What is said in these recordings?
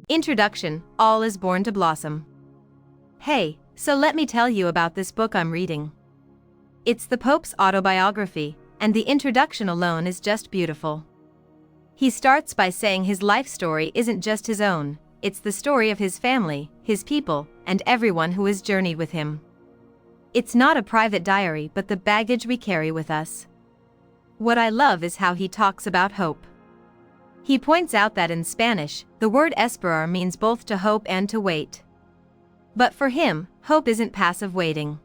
Introduction: All is born to blossom. Hey, so let me tell you about this book I'm reading. It's the Pope's autobiography, and the introduction alone is just beautiful. He starts by saying his life story isn't just his own, it's the story of his family, his people, and everyone who has journeyed with him. It's not a private diary but the baggage we carry with us. What I love is how he talks about hope. He points out that in Spanish, the word esperar means both to hope and to wait. But for him, hope isn't passive waiting.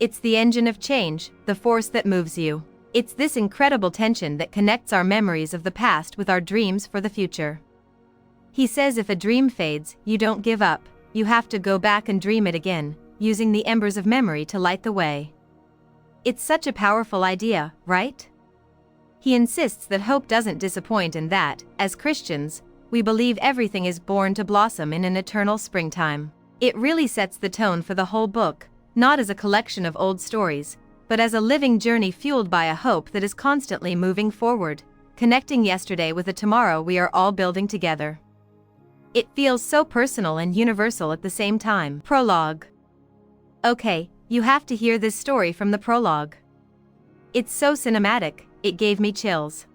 It's the engine of change, the force that moves you. It's this incredible tension that connects our memories of the past with our dreams for the future. He says if a dream fades, you don't give up, you have to go back and dream it again, using the embers of memory to light the way. It's such a powerful idea, right? He insists that hope doesn't disappoint and that, as Christians, we believe everything is born to blossom in an eternal springtime. It really sets the tone for the whole book, not as a collection of old stories, but as a living journey fueled by a hope that is constantly moving forward, connecting yesterday with a tomorrow we are all building together. It feels so personal and universal at the same time. Prologue. Okay, you have to hear this story from the prologue. It's so cinematic, it gave me chills.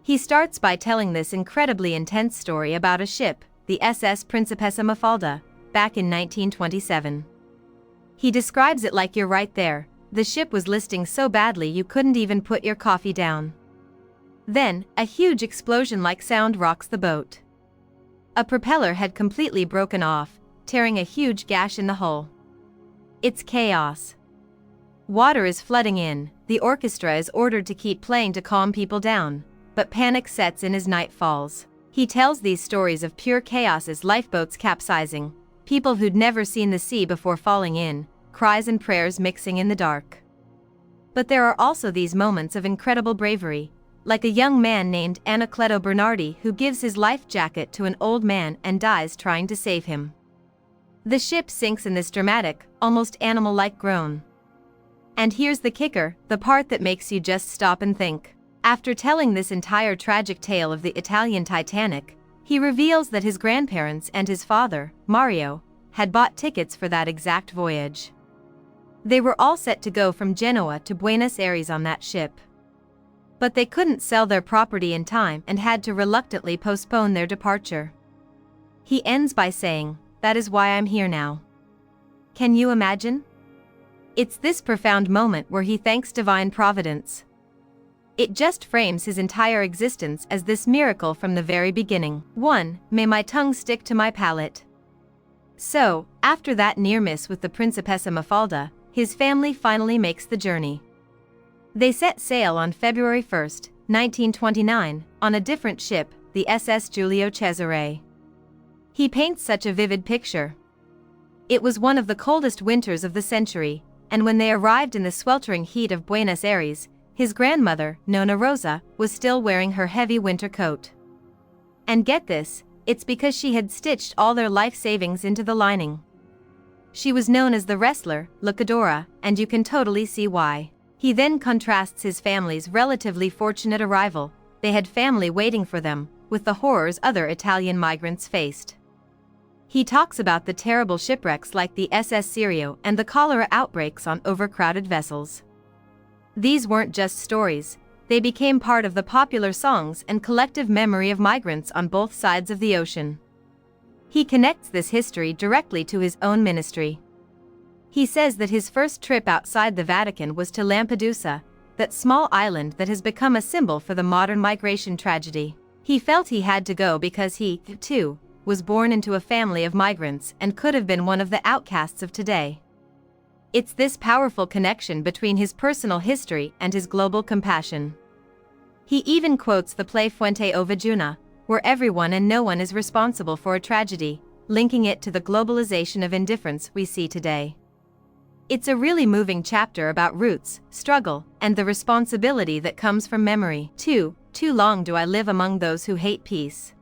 He starts by telling this incredibly intense story about a ship, the SS Principessa Mafalda, back in 1927. He describes it like you're right there. The ship was listing so badly you couldn't even put your coffee down. Then, a huge explosion-like sound rocks the boat. A propeller had completely broken off, tearing a huge gash in the hull. It's chaos. Water is flooding in, the orchestra is ordered to keep playing to calm people down, but panic sets in as night falls. He tells these stories of pure chaos as lifeboats capsizing, people who'd never seen the sea before falling in, cries and prayers mixing in the dark. But there are also these moments of incredible bravery, like a young man named Anacleto Bernardi who gives his life jacket to an old man and dies trying to save him. The ship sinks in this dramatic, almost animal-like groan. And here's the kicker, the part that makes you just stop and think. After telling this entire tragic tale of the Italian Titanic, he reveals that his grandparents and his father, Mario, had bought tickets for that exact voyage. They were all set to go from Genoa to Buenos Aires on that ship. But they couldn't sell their property in time and had to reluctantly postpone their departure. He ends by saying, "That is why I'm here now." Can you imagine? It's this profound moment where he thanks divine providence. It just frames his entire existence as this miracle from the very beginning. 1. May my tongue stick to my palate. So, after that near miss with the Principessa Mafalda, his family finally makes the journey. They set sail on February 1, 1929, on a different ship, the SS Giulio Cesare. He paints such a vivid picture. It was one of the coldest winters of the century, and when they arrived in the sweltering heat of Buenos Aires, his grandmother, Nonna Rosa, was still wearing her heavy winter coat. And get this, it's because she had stitched all their life savings into the lining. She was known as the wrestler, Luchadora, and you can totally see why. He then contrasts his family's relatively fortunate arrival, they had family waiting for them, with the horrors other Italian migrants faced. He talks about the terrible shipwrecks like the SS Sirio and the cholera outbreaks on overcrowded vessels. These weren't just stories, they became part of the popular songs and collective memory of migrants on both sides of the ocean. He connects this history directly to his own ministry. He says that his first trip outside the Vatican was to Lampedusa, that small island that has become a symbol for the modern migration tragedy. He felt he had to go because he, too, was born into a family of migrants and could have been one of the outcasts of today. It's this powerful connection between his personal history and his global compassion. He even quotes the play Fuente o Vagina, where everyone and no one is responsible for a tragedy, linking it to the globalization of indifference we see today. It's a really moving chapter about roots, struggle, and the responsibility that comes from memory. 2. Too long do I live among those who hate peace.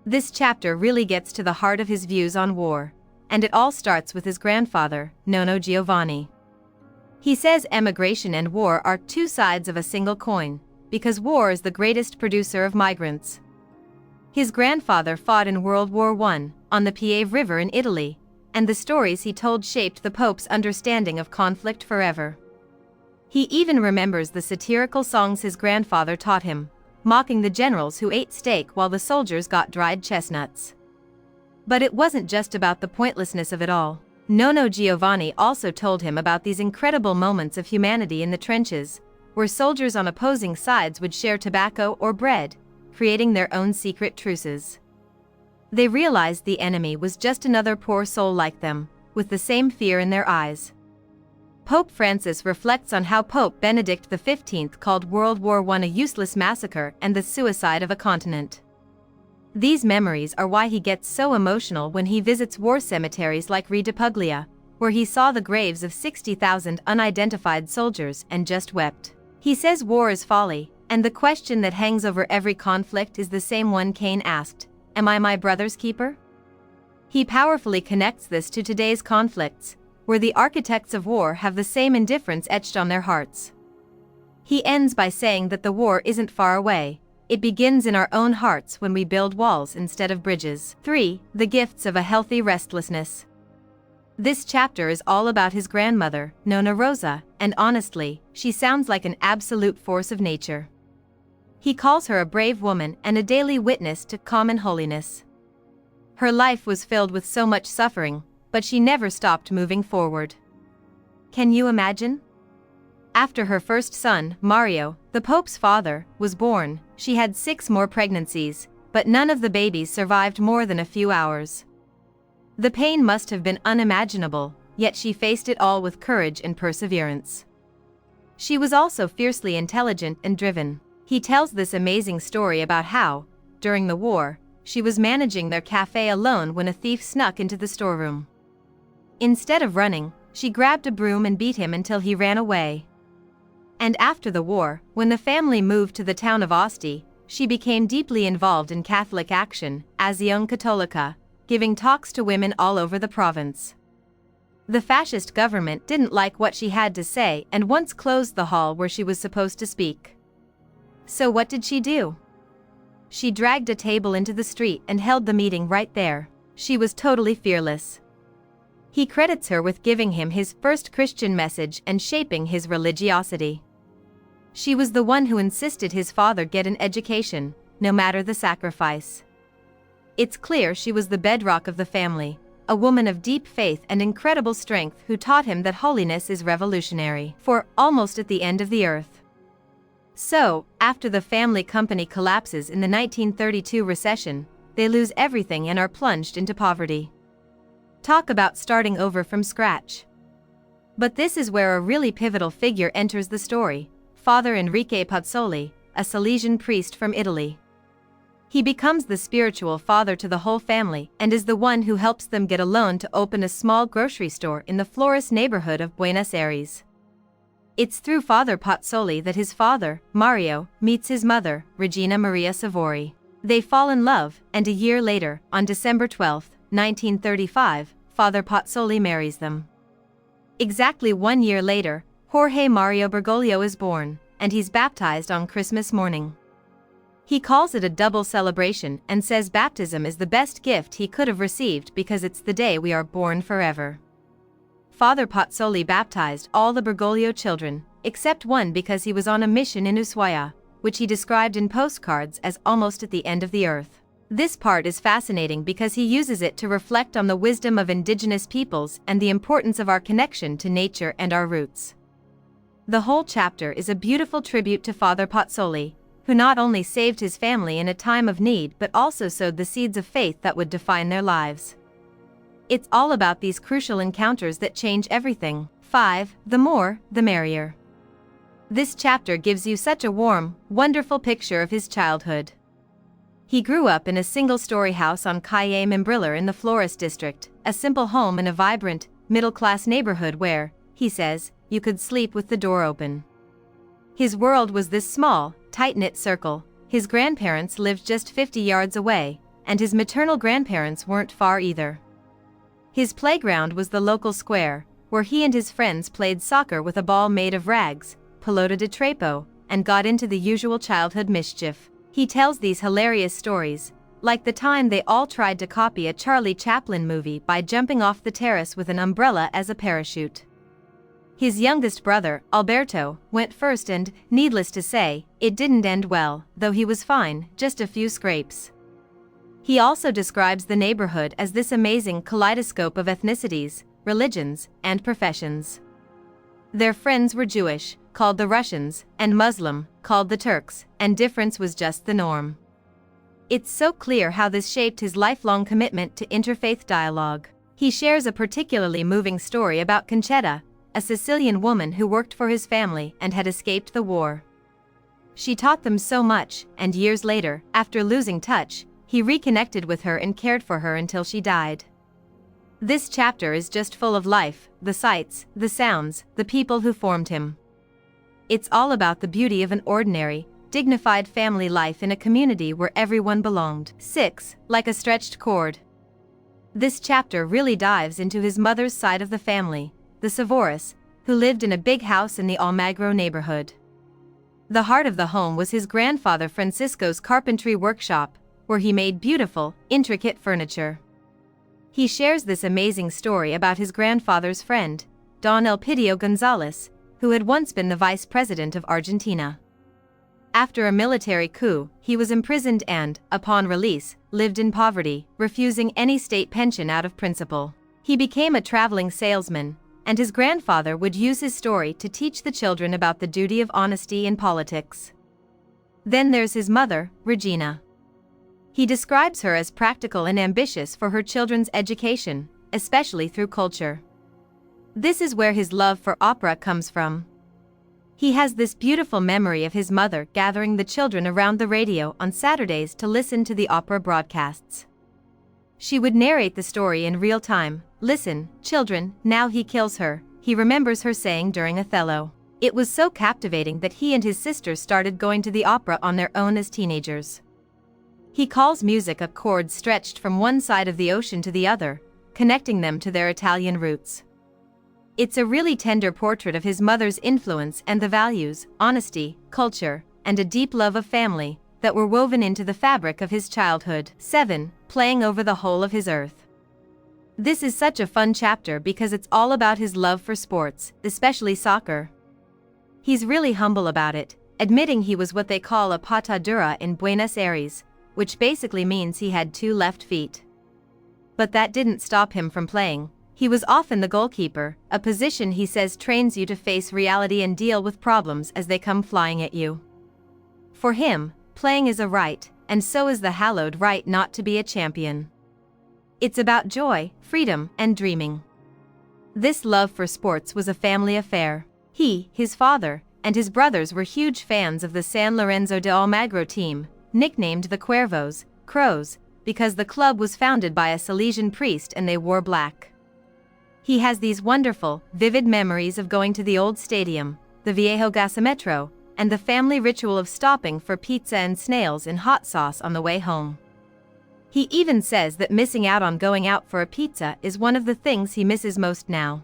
This chapter really gets to the heart of his views on war, and it all starts with his grandfather, Nonno Giovanni. He says emigration and war are two sides of a single coin, because war is the greatest producer of migrants. His grandfather fought in World War I, on the Piave River in Italy, and the stories he told shaped the Pope's understanding of conflict forever. He even remembers the satirical songs his grandfather taught him, mocking the generals who ate steak while the soldiers got dried chestnuts. But it wasn't just about the pointlessness of it all. Nonno Giovanni also told him about these incredible moments of humanity in the trenches, where soldiers on opposing sides would share tobacco or bread, creating their own secret truces. They realized the enemy was just another poor soul like them, with the same fear in their eyes. Pope Francis reflects on how Pope Benedict XV called World War I a useless massacre and the suicide of a continent. These memories are why he gets so emotional when he visits war cemeteries like Re de Puglia, where he saw the graves of 60,000 unidentified soldiers and just wept. He says war is folly, and the question that hangs over every conflict is the same one Cain asked: "Am I my brother's keeper?" He powerfully connects this to today's conflicts, where the architects of war have the same indifference etched on their hearts. He ends by saying that the war isn't far away, it begins in our own hearts when we build walls instead of bridges. 3. The gifts of a healthy restlessness. This chapter is all about his grandmother, Nonna Rosa, and honestly, she sounds like an absolute force of nature. He calls her a brave woman and a daily witness to common holiness. Her life was filled with so much suffering, but she never stopped moving forward. Can you imagine? After her first son, Mario, the Pope's father, was born, she had 6 more pregnancies, but none of the babies survived more than a few hours. The pain must have been unimaginable, yet she faced it all with courage and perseverance. She was also fiercely intelligent and driven. He tells this amazing story about how, during the war, she was managing their cafe alone when a thief snuck into the storeroom. Instead of running, she grabbed a broom and beat him until he ran away. And after the war, when the family moved to the town of Asti, she became deeply involved in Catholic action, as a young Cattolica, giving talks to women all over the province. The fascist government didn't like what she had to say and once closed the hall where she was supposed to speak. So what did she do? She dragged a table into the street and held the meeting right there. She was totally fearless. He credits her with giving him his first Christian message and shaping his religiosity. She was the one who insisted his father get an education, no matter the sacrifice. It's clear she was the bedrock of the family, a woman of deep faith and incredible strength who taught him that holiness is revolutionary, for almost at the end of the earth. So, after the family company collapses in the 1932 recession, they lose everything and are plunged into poverty. Talk about starting over from scratch. But this is where a really pivotal figure enters the story: Father Enrique Pazzoli, a Salesian priest from Italy. He becomes the spiritual father to the whole family and is the one who helps them get a loan to open a small grocery store in the Flores neighborhood of Buenos Aires. It's through Father Pazzoli that his father, Mario, meets his mother, Regina Maria Savori. They fall in love, and a year later, on December 12, 1935, Father Pazzoli marries them. Exactly 1 year later, Jorge Mario Bergoglio is born, and he's baptized on Christmas morning. He calls it a double celebration and says baptism is the best gift he could have received because it's the day we are born forever. Father Pazzoli baptized all the Bergoglio children, except one because he was on a mission in Ushuaia, which he described in postcards as almost at the end of the earth. This part is fascinating because he uses it to reflect on the wisdom of indigenous peoples and the importance of our connection to nature and our roots. The whole chapter is a beautiful tribute to Father Pazzoli, who not only saved his family in a time of need but also sowed the seeds of faith that would define their lives. It's all about these crucial encounters that change everything. 5. The more, the merrier. This chapter gives you such a warm, wonderful picture of his childhood. He grew up in a single-story house on Calle Membriller in the Flores district, a simple home in a vibrant, middle-class neighborhood where, he says, you could sleep with the door open. His world was this small, tight-knit circle. His grandparents lived just 50 yards away, and his maternal grandparents weren't far either. His playground was the local square, where he and his friends played soccer with a ball made of rags, pelota de trapo, and got into the usual childhood mischief. He tells these hilarious stories, like the time they all tried to copy a Charlie Chaplin movie by jumping off the terrace with an umbrella as a parachute. His youngest brother, Alberto, went first and, needless to say, it didn't end well, though he was fine, just a few scrapes. He also describes the neighborhood as this amazing kaleidoscope of ethnicities, religions, and professions. Their friends were Jewish, called the Russians, and Muslim, called the Turks, and difference was just the norm. It's so clear how this shaped his lifelong commitment to interfaith dialogue. He shares a particularly moving story about Conchetta, a Sicilian woman who worked for his family and had escaped the war. She taught them so much, and years later, after losing touch, he reconnected with her and cared for her until she died. This chapter is just full of life, the sights, the sounds, the people who formed him. It's all about the beauty of an ordinary, dignified family life in a community where everyone belonged. 6. Like a stretched cord. This chapter really dives into his mother's side of the family, the Savoras, who lived in a big house in the Almagro neighborhood. The heart of the home was his grandfather Francisco's carpentry workshop, where he made beautiful, intricate furniture. He shares this amazing story about his grandfather's friend, Don Elpidio González, who had once been the vice president of Argentina. After a military coup, he was imprisoned and, upon release, lived in poverty, refusing any state pension out of principle. He became a traveling salesman, and his grandfather would use his story to teach the children about the duty of honesty in politics. Then there's his mother, Regina. He describes her as practical and ambitious for her children's education, especially through culture. This is where his love for opera comes from. He has this beautiful memory of his mother gathering the children around the radio on Saturdays to listen to the opera broadcasts. She would narrate the story in real time. "Listen, children, now he kills her," he remembers her saying during Othello. It was so captivating that he and his sisters started going to the opera on their own as teenagers. He calls music a cord stretched from one side of the ocean to the other, connecting them to their Italian roots. It's a really tender portrait of his mother's influence and the values, honesty, culture, and a deep love of family that were woven into the fabric of his childhood. 7. Playing over the whole of his earth. This is such a fun chapter because it's all about his love for sports, especially soccer. He's really humble about it, admitting he was what they call a pata dura in Buenos Aires, which basically means he had 2 left feet. But that didn't stop him from playing. He was often the goalkeeper, a position he says trains you to face reality and deal with problems as they come flying at you. For him, playing is a right, and so is the hallowed right not to be a champion. It's about joy, freedom, and dreaming. This love for sports was a family affair. He, his father, and his brothers were huge fans of the San Lorenzo de Almagro team, nicknamed the Cuervos, Crows, because the club was founded by a Salesian priest and they wore black. He has these wonderful, vivid memories of going to the old stadium, the Viejo Gasometro, and the family ritual of stopping for pizza and snails in hot sauce on the way home. He even says that missing out on going out for a pizza is one of the things he misses most now.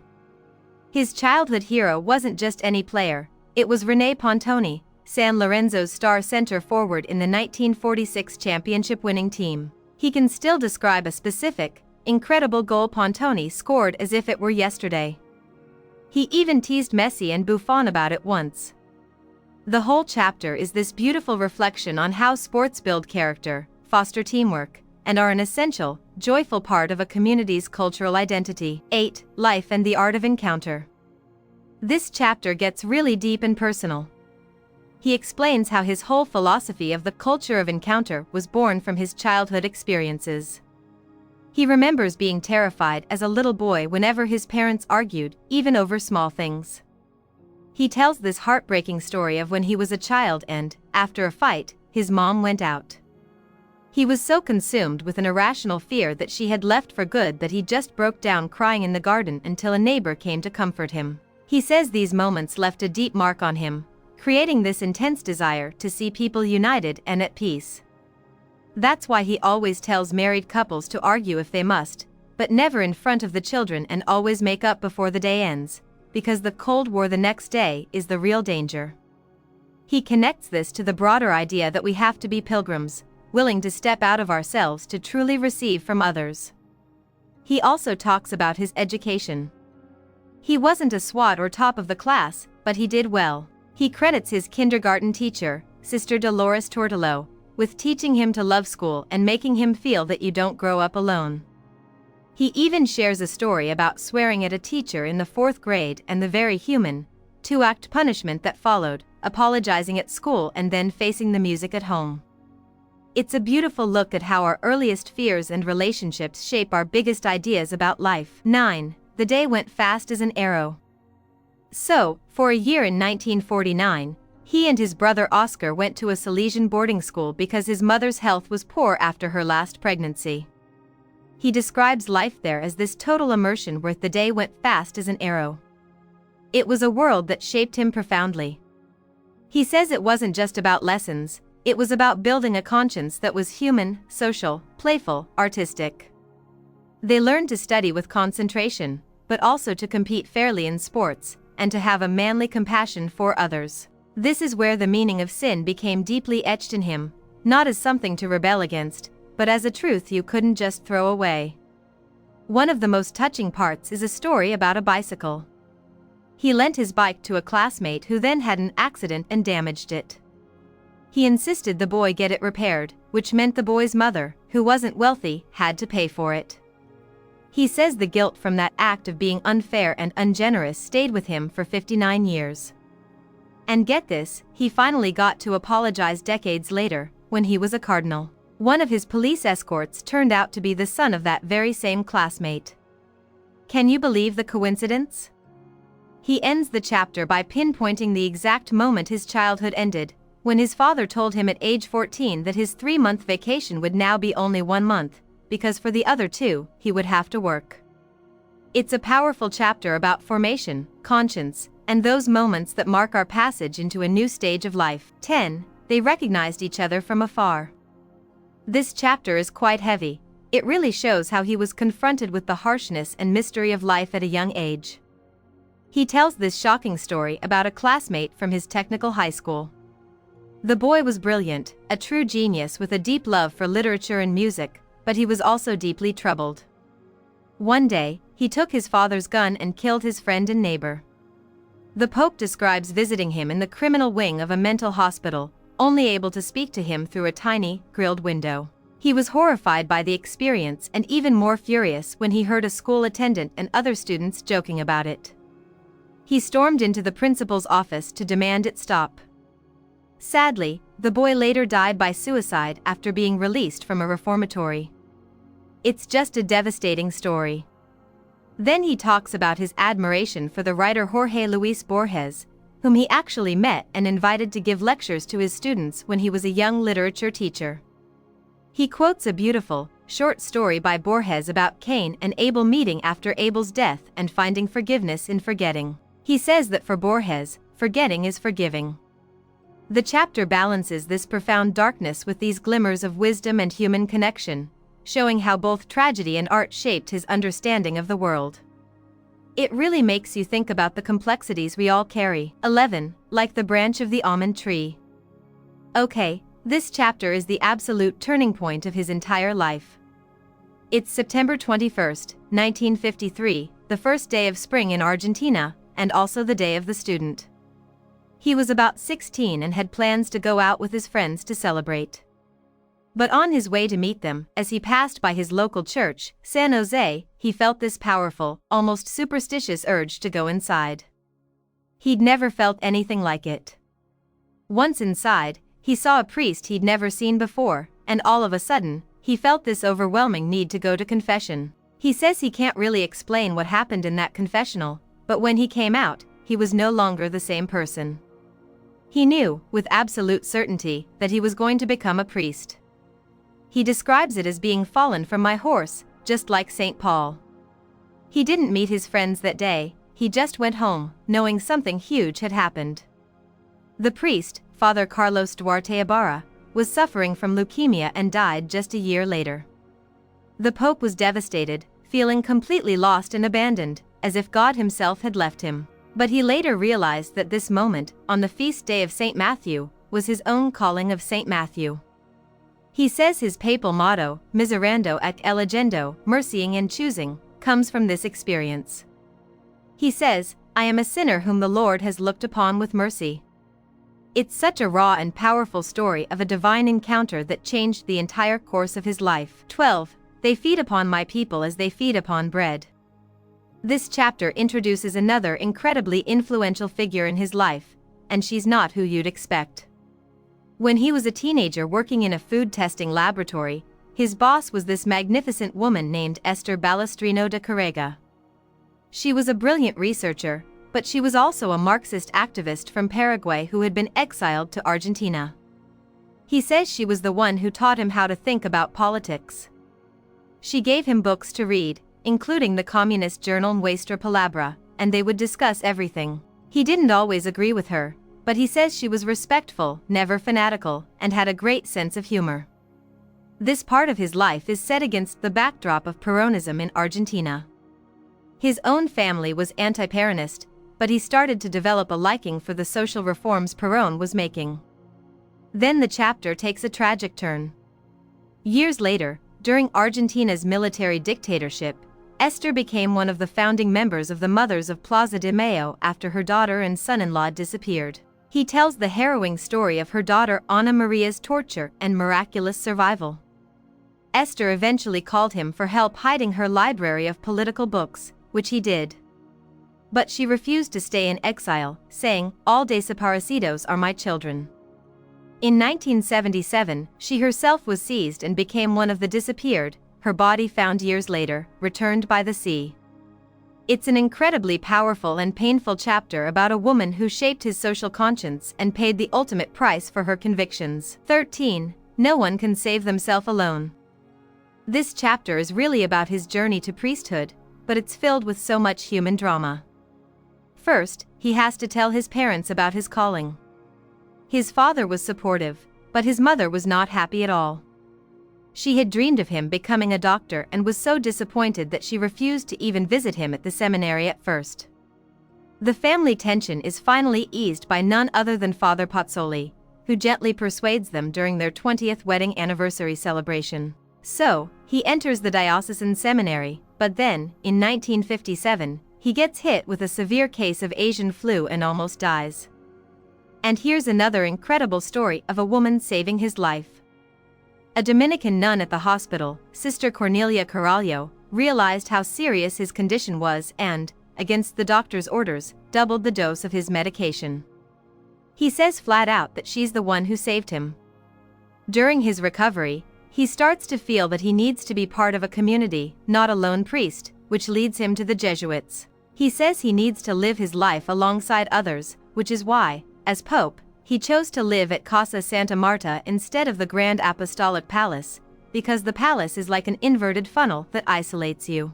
His childhood hero wasn't just any player, it was René Pontoni, San Lorenzo's star center forward in the 1946 championship-winning team. He can still describe a specific, incredible goal Pontoni scored as if it were yesterday. He even teased Messi and Buffon about it once. The whole chapter is this beautiful reflection on how sports build character, foster teamwork, and are an essential, joyful part of a community's cultural identity. 8. Life and the art of encounter. This chapter gets really deep and personal. He explains how his whole philosophy of the culture of encounter was born from his childhood experiences. He remembers being terrified as a little boy whenever his parents argued, even over small things. He tells this heartbreaking story of when he was a child and, after a fight, his mom went out. He was so consumed with an irrational fear that she had left for good that he just broke down crying in the garden until a neighbor came to comfort him. He says these moments left a deep mark on him, creating this intense desire to see people united and at peace. That's why he always tells married couples to argue if they must, but never in front of the children, and always make up before the day ends, because the Cold War the next day is the real danger. He connects this to the broader idea that we have to be pilgrims, willing to step out of ourselves to truly receive from others. He also talks about his education. He wasn't a swot or top of the class, but he did well. He credits his kindergarten teacher, Sister Dolores Tortolo, with teaching him to love school and making him feel that you don't grow up alone. He even shares a story about swearing at a teacher in the 4th grade and the very human, 2-act punishment that followed, apologizing at school and then facing the music at home. It's a beautiful look at how our earliest fears and relationships shape our biggest ideas about life. 9. The day went fast as an arrow. So, for a year in 1949, he and his brother Oscar went to a Salesian boarding school because his mother's health was poor after her last pregnancy. He describes life there as this total immersion where the day went fast as an arrow. It was a world that shaped him profoundly. He says it wasn't just about lessons, it was about building a conscience that was human, social, playful, artistic. They learned to study with concentration, but also to compete fairly in sports, and to have a manly compassion for others. This is where the meaning of sin became deeply etched in him, not as something to rebel against, but as a truth you couldn't just throw away. One of the most touching parts is a story about a bicycle. He lent his bike to a classmate who then had an accident and damaged it. He insisted the boy get it repaired, which meant the boy's mother, who wasn't wealthy, had to pay for it. He says the guilt from that act of being unfair and ungenerous stayed with him for 59 years. And get this, he finally got to apologize decades later, when he was a cardinal. One of his police escorts turned out to be the son of that very same classmate. Can you believe the coincidence? He ends the chapter by pinpointing the exact moment his childhood ended, when his father told him at age 14 that his 3-month vacation would now be only 1 month, because for the other 2, he would have to work. It's a powerful chapter about formation, conscience, and those moments that mark our passage into a new stage of life. 10. They recognized each other from afar. This chapter is quite heavy. It really shows how he was confronted with the harshness and mystery of life at a young age. He tells this shocking story about a classmate from his technical high school. The boy was brilliant, a true genius with a deep love for literature and music, but he was also deeply troubled. One day, he took his father's gun and killed his friend and neighbor. The Pope describes visiting him in the criminal wing of a mental hospital, only able to speak to him through a tiny, grilled window. He was horrified by the experience and even more furious when he heard a school attendant and other students joking about it. He stormed into the principal's office to demand it stop. Sadly, the boy later died by suicide after being released from a reformatory. It's just a devastating story. Then he talks about his admiration for the writer Jorge Luis Borges, whom he actually met and invited to give lectures to his students when he was a young literature teacher. He quotes a beautiful, short story by Borges about Cain and Abel meeting after Abel's death and finding forgiveness in forgetting. He says that for Borges, forgetting is forgiving. The chapter balances this profound darkness with these glimmers of wisdom and human connection, showing how both tragedy and art shaped his understanding of the world. It really makes you think about the complexities we all carry. 11. Like the branch of the almond tree. Okay, this chapter is the absolute turning point of his entire life. It's September 21st, 1953, the first day of spring in Argentina, and also the day of the student. He was about 16 and had plans to go out with his friends to celebrate. But on his way to meet them, as he passed by his local church, San Jose, he felt this powerful, almost superstitious urge to go inside. He'd never felt anything like it. Once inside, he saw a priest he'd never seen before, and all of a sudden, he felt this overwhelming need to go to confession. He says he can't really explain what happened in that confessional, but when he came out, he was no longer the same person. He knew, with absolute certainty, that he was going to become a priest. He describes it as being fallen from my horse, just like St. Paul. He didn't meet his friends that day, he just went home, knowing something huge had happened. The priest, Father Carlos Duarte Ibarra, was suffering from leukemia and died just a year later. The Pope was devastated, feeling completely lost and abandoned, as if God himself had left him. But he later realized that this moment, on the feast day of St. Matthew, was his own calling of St. Matthew. He says his papal motto, miserando ac elegendo, mercying and choosing, comes from this experience. He says, "I am a sinner whom the Lord has looked upon with mercy." It's such a raw and powerful story of a divine encounter that changed the entire course of his life. 12. They feed upon my people as they feed upon bread. This chapter introduces another incredibly influential figure in his life, and she's not who you'd expect. When he was a teenager working in a food testing laboratory, his boss was this magnificent woman named Esther Balestrino de Carrega. She was a brilliant researcher, but she was also a Marxist activist from Paraguay who had been exiled to Argentina. He says she was the one who taught him how to think about politics. She gave him books to read, including the communist journal Nuestra Palabra, and they would discuss everything. He didn't always agree with her, but he says she was respectful, never fanatical, and had a great sense of humor. This part of his life is set against the backdrop of Peronism in Argentina. His own family was anti-Peronist, but he started to develop a liking for the social reforms Perón was making. Then the chapter takes a tragic turn. Years later, during Argentina's military dictatorship, Esther became one of the founding members of the Mothers of Plaza de Mayo after her daughter and son-in-law disappeared. He tells the harrowing story of her daughter Ana Maria's torture and miraculous survival. Esther eventually called him for help hiding her library of political books, which he did. But she refused to stay in exile, saying, "All desaparecidos are my children." In 1977, she herself was seized and became one of the disappeared, her body found years later, returned by the sea. It's an incredibly powerful and painful chapter about a woman who shaped his social conscience and paid the ultimate price for her convictions. 13. No one can save themselves alone. This chapter is really about his journey to priesthood, but it's filled with so much human drama. First, he has to tell his parents about his calling. His father was supportive, but his mother was not happy at all. She had dreamed of him becoming a doctor and was so disappointed that she refused to even visit him at the seminary at first. The family tension is finally eased by none other than Father Pozzoli, who gently persuades them during their 20th wedding anniversary celebration. So, he enters the diocesan seminary, but then, in 1957, he gets hit with a severe case of Asian flu and almost dies. And here's another incredible story of a woman saving his life. A Dominican nun at the hospital, Sister Cornelia Caralho, realized how serious his condition was and, against the doctor's orders, doubled the dose of his medication. He says flat out that she's the one who saved him. During his recovery, he starts to feel that he needs to be part of a community, not a lone priest, which leads him to the Jesuits. He says he needs to live his life alongside others, which is why, as Pope, he chose to live at Casa Santa Marta instead of the Grand Apostolic Palace, because the palace is like an inverted funnel that isolates you.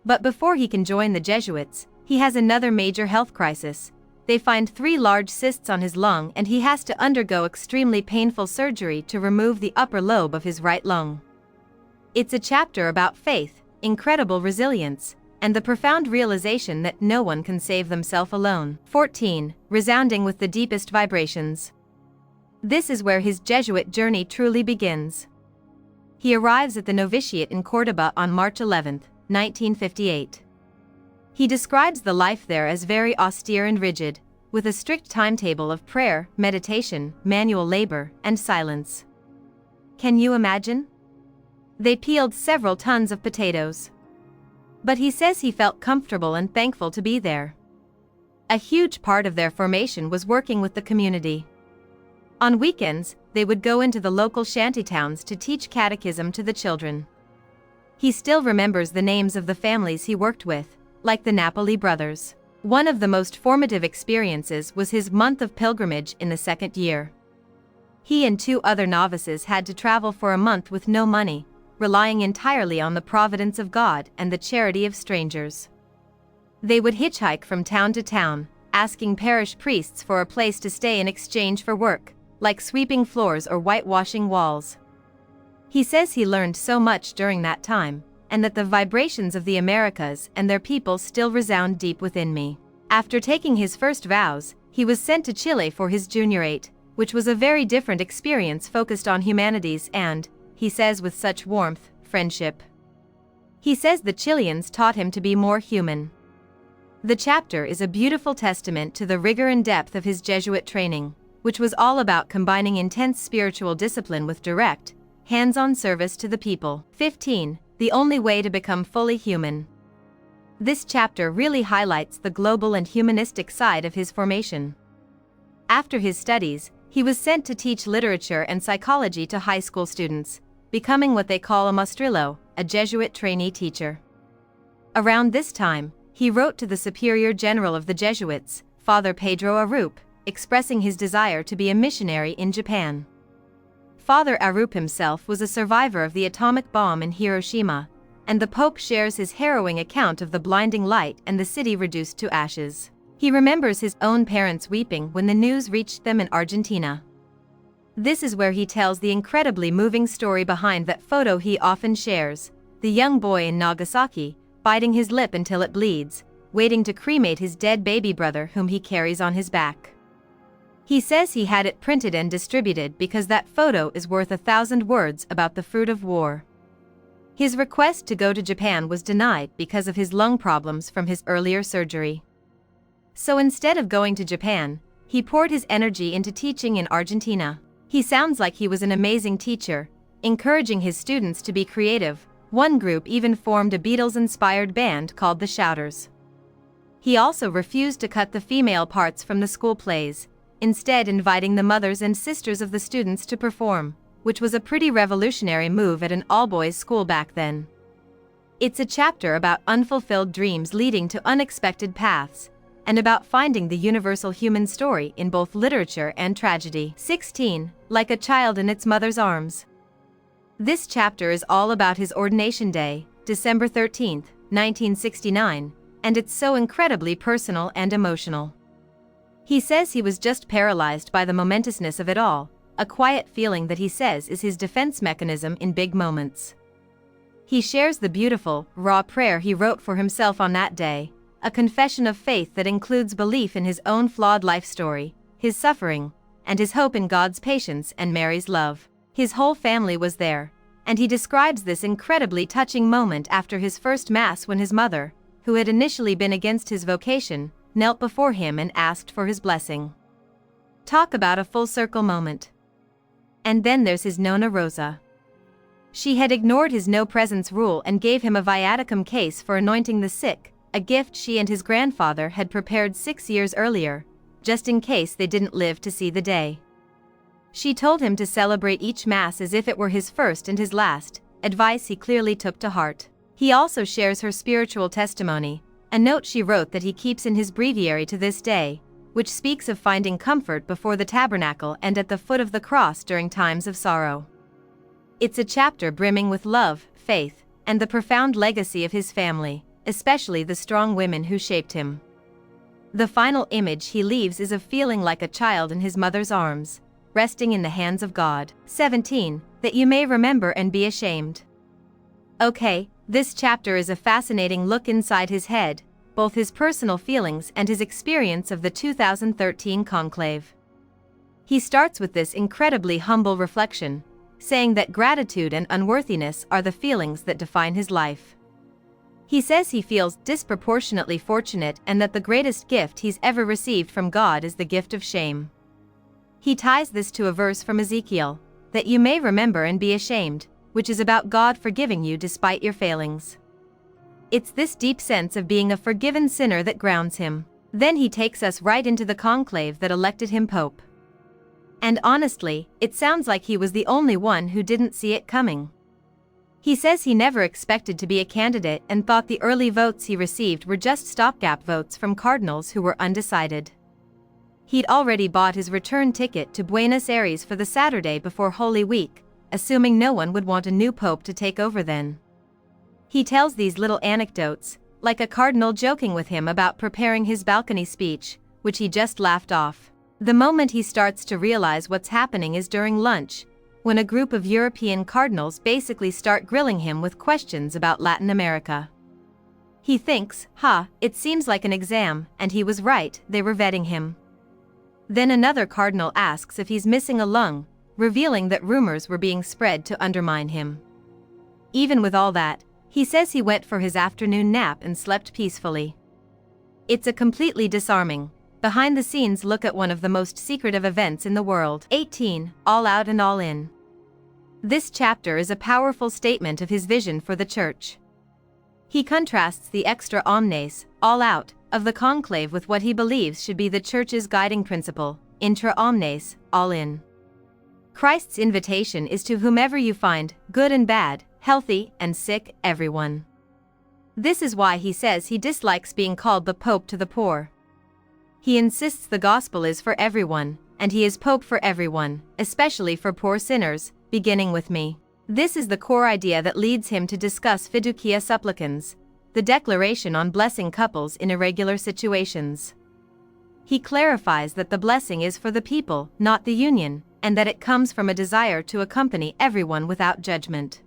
But before he can join the Jesuits, he has another major health crisis. They find 3 large cysts on his lung and he has to undergo extremely painful surgery to remove the upper lobe of his right lung. It's a chapter about faith, incredible resilience, and the profound realization that no one can save themselves alone. 14. Resounding with the deepest vibrations. This is where his Jesuit journey truly begins. He arrives at the novitiate in Córdoba on March 11, 1958. He describes the life there as very austere and rigid, with a strict timetable of prayer, meditation, manual labor, and silence. Can you imagine? They peeled several tons of potatoes. But he says he felt comfortable and thankful to be there. A huge part of their formation was working with the community. On weekends, they would go into the local shantytowns to teach catechism to the children. He still remembers the names of the families he worked with, like the Napoli brothers. One of the most formative experiences was his month of pilgrimage in the second year. He and 2 other novices had to travel for a month with no money, relying entirely on the providence of God and the charity of strangers. They would hitchhike from town to town, asking parish priests for a place to stay in exchange for work, like sweeping floors or whitewashing walls. He says he learned so much during that time, and that the vibrations of the Americas and their people still resound deep within me. After taking his first vows, he was sent to Chile for his juniorate, which was a very different experience focused on humanities and, he says with such warmth, friendship. He says the Chileans taught him to be more human. The chapter is a beautiful testament to the rigor and depth of his Jesuit training, which was all about combining intense spiritual discipline with direct, hands-on service to the people. 15. The only way to become fully human. This chapter really highlights the global and humanistic side of his formation. After his studies, he was sent to teach literature and psychology to high school students, becoming what they call a maestrillo, a Jesuit trainee teacher. Around this time, he wrote to the Superior General of the Jesuits, Father Pedro Arup, expressing his desire to be a missionary in Japan. Father Arup himself was a survivor of the atomic bomb in Hiroshima, and the Pope shares his harrowing account of the blinding light and the city reduced to ashes. He remembers his own parents weeping when the news reached them in Argentina. This is where he tells the incredibly moving story behind that photo he often shares, the young boy in Nagasaki, biting his lip until it bleeds, waiting to cremate his dead baby brother whom he carries on his back. He says he had it printed and distributed because that photo is worth 1,000 words about the fruit of war. His request to go to Japan was denied because of his lung problems from his earlier surgery. So instead of going to Japan, he poured his energy into teaching in Argentina. He sounds like he was an amazing teacher, encouraging his students to be creative. One group even formed a Beatles-inspired band called the Shouters. He also refused to cut the female parts from the school plays, instead inviting the mothers and sisters of the students to perform, which was a pretty revolutionary move at an all-boys school back then. It's a chapter about unfulfilled dreams leading to unexpected paths, and about finding the universal human story in both literature and tragedy. 16. Like a child in its mother's arms. This chapter is all about his ordination day, December 13, 1969, and it's so incredibly personal and emotional. He says he was just paralyzed by the momentousness of it all, a quiet feeling that he says is his defense mechanism in big moments. He shares the beautiful, raw prayer he wrote for himself on that day, a confession of faith that includes belief in his own flawed life story, his suffering, and his hope in God's patience and Mary's love. His whole family was there, and he describes this incredibly touching moment after his first Mass when his mother, who had initially been against his vocation, knelt before him and asked for his blessing. Talk about a full circle moment. And then there's his Nona Rosa. She had ignored his no-presence rule and gave him a viaticum case for anointing the sick, a gift she and his grandfather had prepared 6 years earlier, just in case they didn't live to see the day. She told him to celebrate each Mass as if it were his first and his last, advice he clearly took to heart. He also shares her spiritual testimony, a note she wrote that he keeps in his breviary to this day, which speaks of finding comfort before the tabernacle and at the foot of the cross during times of sorrow. It's a chapter brimming with love, faith, and the profound legacy of his family, especially the strong women who shaped him. The final image he leaves is of feeling like a child in his mother's arms, resting in the hands of God. 17. That you may remember and be ashamed. Okay, this chapter is a fascinating look inside his head, both his personal feelings and his experience of the 2013 conclave. He starts with this incredibly humble reflection, saying that gratitude and unworthiness are the feelings that define his life. He says he feels disproportionately fortunate and that the greatest gift he's ever received from God is the gift of shame. He ties this to a verse from Ezekiel, that you may remember and be ashamed, which is about God forgiving you despite your failings. It's this deep sense of being a forgiven sinner that grounds him. Then he takes us right into the conclave that elected him Pope. And honestly, it sounds like he was the only one who didn't see it coming. He says he never expected to be a candidate and thought the early votes he received were just stopgap votes from cardinals who were undecided. He'd already bought his return ticket to Buenos Aires for the Saturday before Holy Week, assuming no one would want a new pope to take over then. He tells these little anecdotes, like a cardinal joking with him about preparing his balcony speech, which he just laughed off. The moment he starts to realize what's happening is during lunch, when a group of European cardinals basically start grilling him with questions about Latin America. He thinks, it seems like an exam, and he was right, they were vetting him. Then another cardinal asks if he's missing a lung, revealing that rumors were being spread to undermine him. Even with all that, he says he went for his afternoon nap and slept peacefully. It's a completely disarming, behind-the-scenes look at one of the most secretive events in the world. 18. All out and all in. This chapter is a powerful statement of his vision for the Church. He contrasts the extra omnes, all out, of the conclave with what he believes should be the Church's guiding principle, intra omnes, all in. Christ's invitation is to whomever you find, good and bad, healthy and sick, everyone. This is why he says he dislikes being called the Pope to the poor. He insists the gospel is for everyone, and he is Pope for everyone, especially for poor sinners, beginning with me. This is the core idea that leads him to discuss fiducia supplicans, the declaration on blessing couples in irregular situations. He clarifies that the blessing is for the people, not the union, and that it comes from a desire to accompany everyone without judgment.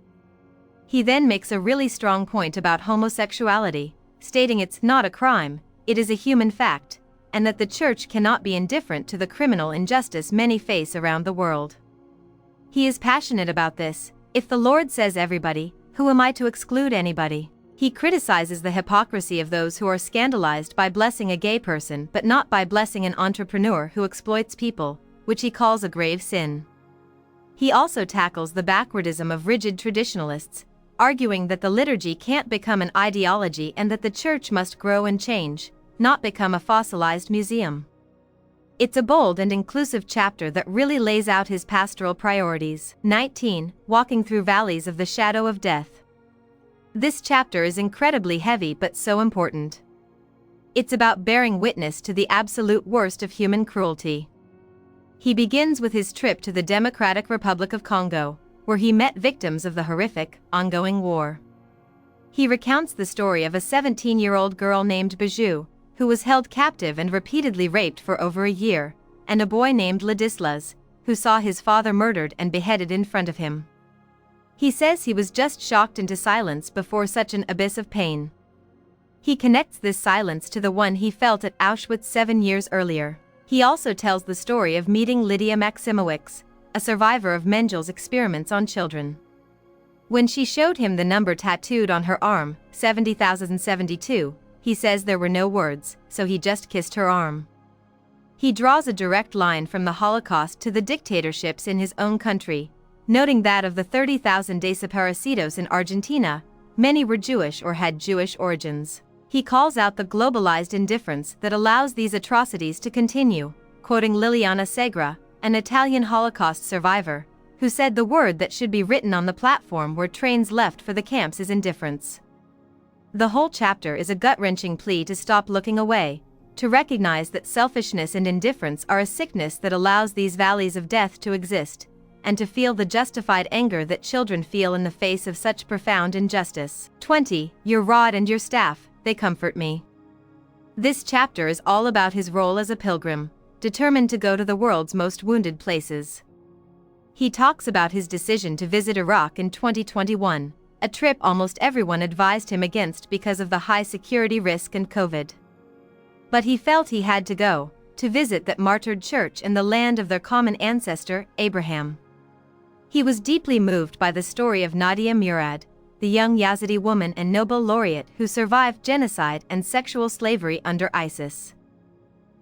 He then makes a really strong point about homosexuality, stating it's not a crime, it is a human fact, and that the Church cannot be indifferent to the criminal injustice many face around the world. He is passionate about this. If the Lord says everybody, who am I to exclude anybody? He criticizes the hypocrisy of those who are scandalized by blessing a gay person but not by blessing an entrepreneur who exploits people, which he calls a grave sin. He also tackles the backwardism of rigid traditionalists, arguing that the liturgy can't become an ideology and that the Church must grow and change, not become a fossilized museum. It's a bold and inclusive chapter that really lays out his pastoral priorities. 19. Walking through valleys of the shadow of death. This chapter is incredibly heavy but so important. It's about bearing witness to the absolute worst of human cruelty. He begins with his trip to the Democratic Republic of Congo, where he met victims of the horrific, ongoing war. He recounts the story of a 17-year-old girl named Bijou, who was held captive and repeatedly raped for over a year, and a boy named Ladislas, who saw his father murdered and beheaded in front of him. He says he was just shocked into silence before such an abyss of pain. He connects this silence to the one he felt at Auschwitz 7 years earlier. He also tells the story of meeting Lydia Maximowicz, a survivor of Mengel's experiments on children. When she showed him the number tattooed on her arm, 70,072, he says there were no words, so he just kissed her arm. He draws a direct line from the Holocaust to the dictatorships in his own country, noting that of the 30,000 desaparecidos in Argentina, many were Jewish or had Jewish origins. He calls out the globalized indifference that allows these atrocities to continue, quoting Liliana Segre, an Italian Holocaust survivor, who said the word that should be written on the platform where trains left for the camps is indifference. The whole chapter is a gut-wrenching plea to stop looking away, to recognize that selfishness and indifference are a sickness that allows these valleys of death to exist, and to feel the justified anger that children feel in the face of such profound injustice. 20. Your rod and your staff, they comfort me. This chapter is all about his role as a pilgrim, determined to go to the world's most wounded places. He talks about his decision to visit Iraq in 2021, a trip almost everyone advised him against because of the high security risk and COVID. But he felt he had to go, to visit that martyred church in the land of their common ancestor, Abraham. He was deeply moved by the story of Nadia Murad, the young Yazidi woman and Nobel laureate who survived genocide and sexual slavery under ISIS.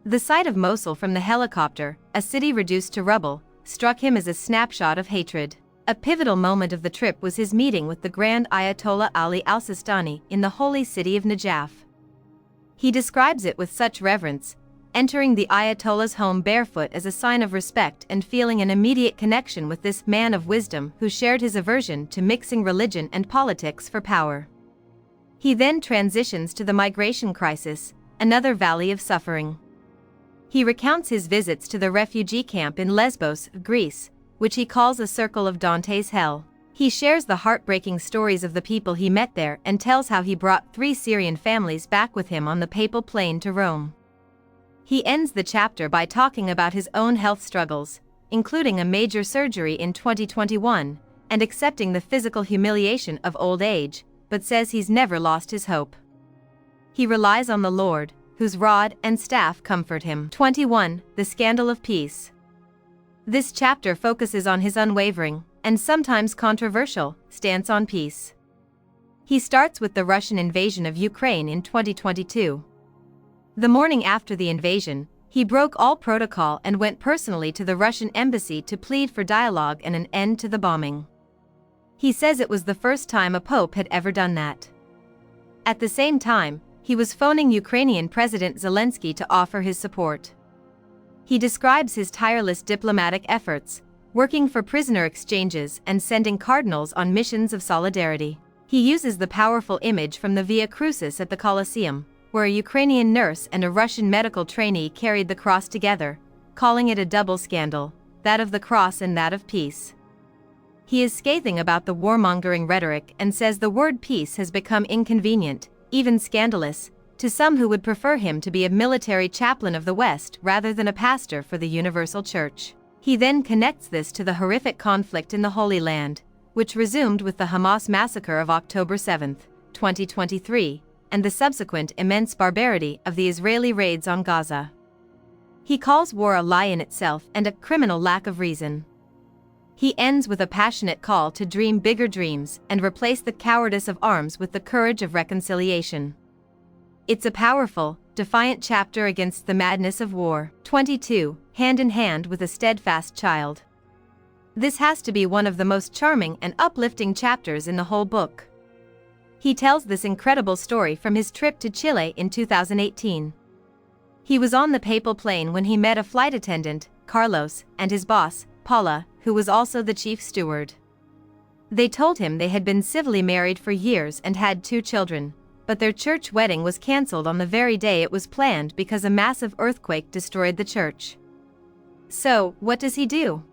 The sight of Mosul from the helicopter, a city reduced to rubble, struck him as a snapshot of hatred. A pivotal moment of the trip was his meeting with the Grand Ayatollah Ali al-Sistani in the holy city of Najaf. He describes it with such reverence, entering the Ayatollah's home barefoot as a sign of respect and feeling an immediate connection with this man of wisdom who shared his aversion to mixing religion and politics for power. He then transitions to the migration crisis, another valley of suffering. He recounts his visits to the refugee camp in Lesbos, Greece, which he calls a circle of Dante's hell. He shares the heartbreaking stories of the people he met there and tells how he brought 3 Syrian families back with him on the papal plane to Rome. He ends the chapter by talking about his own health struggles, including a major surgery in 2021, and accepting the physical humiliation of old age, but says he's never lost his hope. He relies on the Lord, whose rod and staff comfort him. 21. The Scandal of Peace. This chapter focuses on his unwavering, and sometimes controversial, stance on peace. He starts with the Russian invasion of Ukraine in 2022. The morning after the invasion, he broke all protocol and went personally to the Russian embassy to plead for dialogue and an end to the bombing. He says it was the first time a pope had ever done that. At the same time, he was phoning Ukrainian President Zelensky to offer his support. He describes his tireless diplomatic efforts, working for prisoner exchanges and sending cardinals on missions of solidarity. He uses the powerful image from the Via Crucis at the Colosseum, where a Ukrainian nurse and a Russian medical trainee carried the cross together, calling it a double scandal, that of the cross and that of peace. He is scathing about the warmongering rhetoric and says the word peace has become inconvenient, even scandalous, to some who would prefer him to be a military chaplain of the West rather than a pastor for the Universal Church. He then connects this to the horrific conflict in the Holy Land, which resumed with the Hamas massacre of October 7, 2023, and the subsequent immense barbarity of the Israeli raids on Gaza. He calls war a lie in itself and a criminal lack of reason. He ends with a passionate call to dream bigger dreams and replace the cowardice of arms with the courage of reconciliation. It's a powerful, defiant chapter against the madness of war. 22. Hand in Hand with a Steadfast Child. This has to be one of the most charming and uplifting chapters in the whole book. He tells this incredible story from his trip to Chile in 2018. He was on the papal plane when he met a flight attendant, Carlos, and his boss, Paula, who was also the chief steward. They told him they had been civilly married for years and had 2 children, but their church wedding was cancelled on the very day it was planned because a massive earthquake destroyed the church. So, what does he do?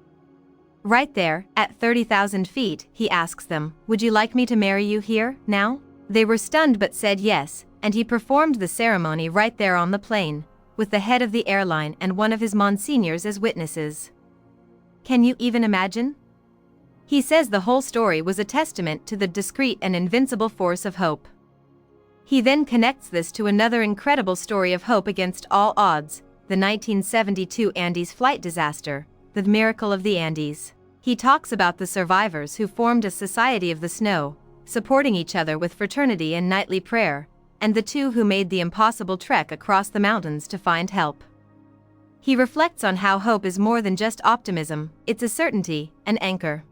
Right there, at 30,000 feet, he asks them, "Would you like me to marry you here, now?" They were stunned but said yes, and he performed the ceremony right there on the plane, with the head of the airline and one of his monsignors as witnesses. Can you even imagine? He says the whole story was a testament to the discreet and invincible force of hope. He then connects this to another incredible story of hope against all odds, the 1972 Andes flight disaster, the miracle of the Andes. He talks about the survivors who formed a society of the snow, supporting each other with fraternity and nightly prayer, and the 2 who made the impossible trek across the mountains to find help. He reflects on how hope is more than just optimism, it's a certainty, an anchor.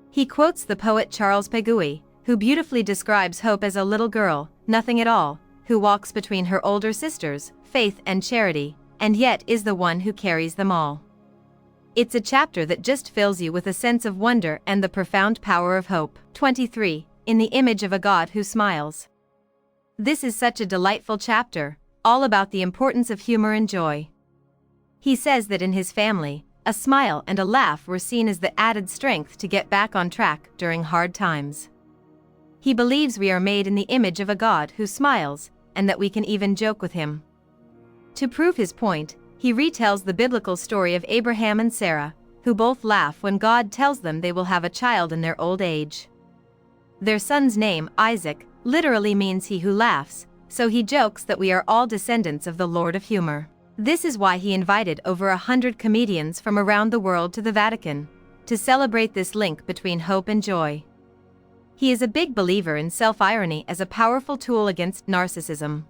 He quotes the poet Charles Pegouy, who beautifully describes hope as a little girl, nothing at all, who walks between her older sisters, faith and charity, and yet is the one who carries them all. It's a chapter that just fills you with a sense of wonder and the profound power of hope. 23. In the Image of a God Who Smiles. This is such a delightful chapter, all about the importance of humor and joy. He says that in his family, a smile and a laugh were seen as the added strength to get back on track during hard times. He believes we are made in the image of a God who smiles, and that we can even joke with him. To prove his point, he retells the biblical story of Abraham and Sarah, who both laugh when God tells them they will have a child in their old age. Their son's name, Isaac, literally means he who laughs, so he jokes that we are all descendants of the Lord of Humor. This is why he invited over 100 comedians from around the world to the Vatican, to celebrate this link between hope and joy. He is a big believer in self-irony as a powerful tool against narcissism.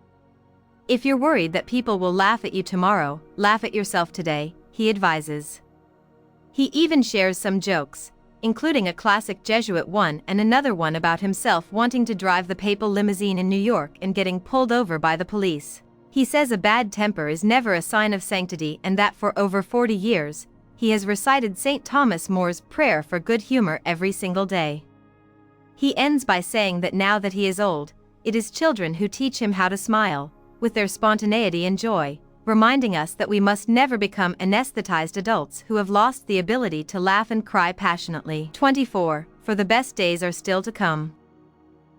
If you're worried that people will laugh at you tomorrow, laugh at yourself today, he advises. He even shares some jokes, including a classic Jesuit one and another one about himself wanting to drive the papal limousine in New York and getting pulled over by the police. He says a bad temper is never a sign of sanctity and that for over 40 years, he has recited St. Thomas More's prayer for good humor every single day. He ends by saying that now that he is old, it is children who teach him how to smile, with their spontaneity and joy, reminding us that we must never become anesthetized adults who have lost the ability to laugh and cry passionately. 24. For the best days are still to come.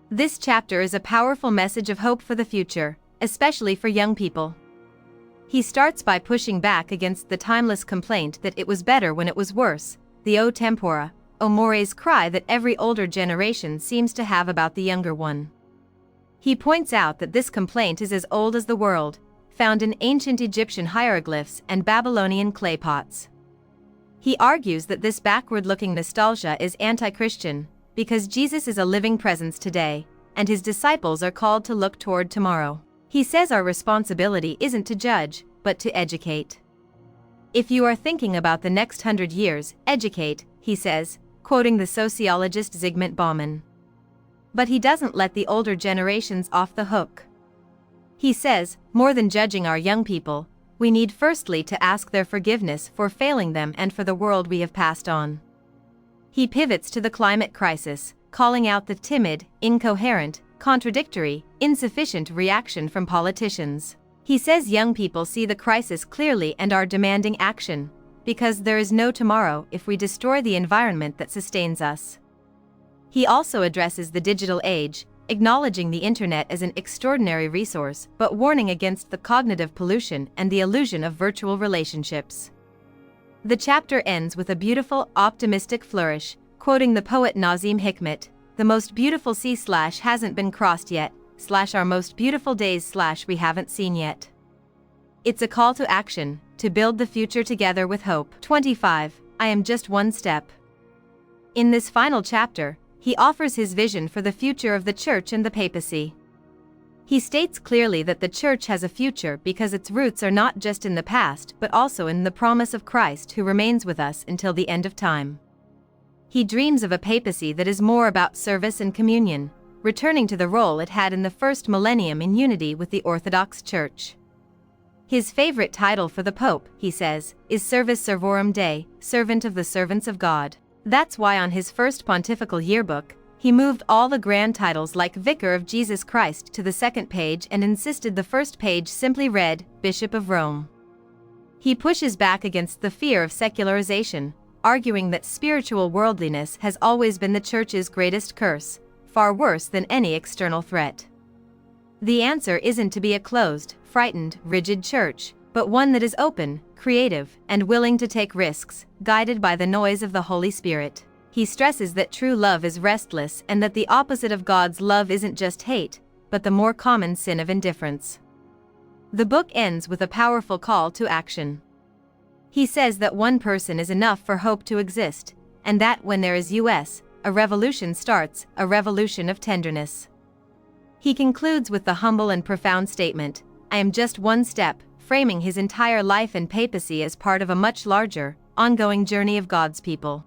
This chapter is a powerful message of hope for the future, especially for young people. He starts by pushing back against the timeless complaint that it was better when it was worse, the o tempora, o mores cry that every older generation seems to have about the younger one. He points out that this complaint is as old as the world, found in ancient Egyptian hieroglyphs and Babylonian clay pots. He argues that this backward-looking nostalgia is anti-Christian, because Jesus is a living presence today, and his disciples are called to look toward tomorrow. He says our responsibility isn't to judge, but to educate. If you are thinking about the next 100 years, educate, he says, quoting the sociologist Zygmunt Bauman. But he doesn't let the older generations off the hook. He says, more than judging our young people, we need firstly to ask their forgiveness for failing them and for the world we have passed on. He pivots to the climate crisis, calling out the timid, incoherent, contradictory, insufficient reaction from politicians. He says young people see the crisis clearly and are demanding action, because there is no tomorrow if we destroy the environment that sustains us. He also addresses the digital age, acknowledging the internet as an extraordinary resource, but warning against the cognitive pollution and the illusion of virtual relationships. The chapter ends with a beautiful, optimistic flourish, quoting the poet Nazim Hikmet, "The most beautiful sea / hasn't been crossed yet, / our most beautiful days / we haven't seen yet." It's a call to action, to build the future together with hope. 25. I am just one step. In this final chapter, he offers his vision for the future of the Church and the papacy. He states clearly that the Church has a future because its roots are not just in the past but also in the promise of Christ who remains with us until the end of time. He dreams of a papacy that is more about service and communion, returning to the role it had in the first millennium in unity with the Orthodox Church. His favorite title for the Pope, he says, is Servus Servorum Dei, servant of the servants of God. That's why on his first pontifical yearbook, he moved all the grand titles like Vicar of Jesus Christ to the second page and insisted the first page simply read, Bishop of Rome. He pushes back against the fear of secularization, arguing that spiritual worldliness has always been the Church's greatest curse, far worse than any external threat. The answer isn't to be a closed, frightened, rigid church, but one that is open, creative, and willing to take risks, guided by the noise of the Holy Spirit. He stresses that true love is restless and that the opposite of God's love isn't just hate, but the more common sin of indifference. The book ends with a powerful call to action. He says that one person is enough for hope to exist, and that when there is a revolution starts, a revolution of tenderness. He concludes with the humble and profound statement, I am just one step, framing his entire life and papacy as part of a much larger, ongoing journey of God's people.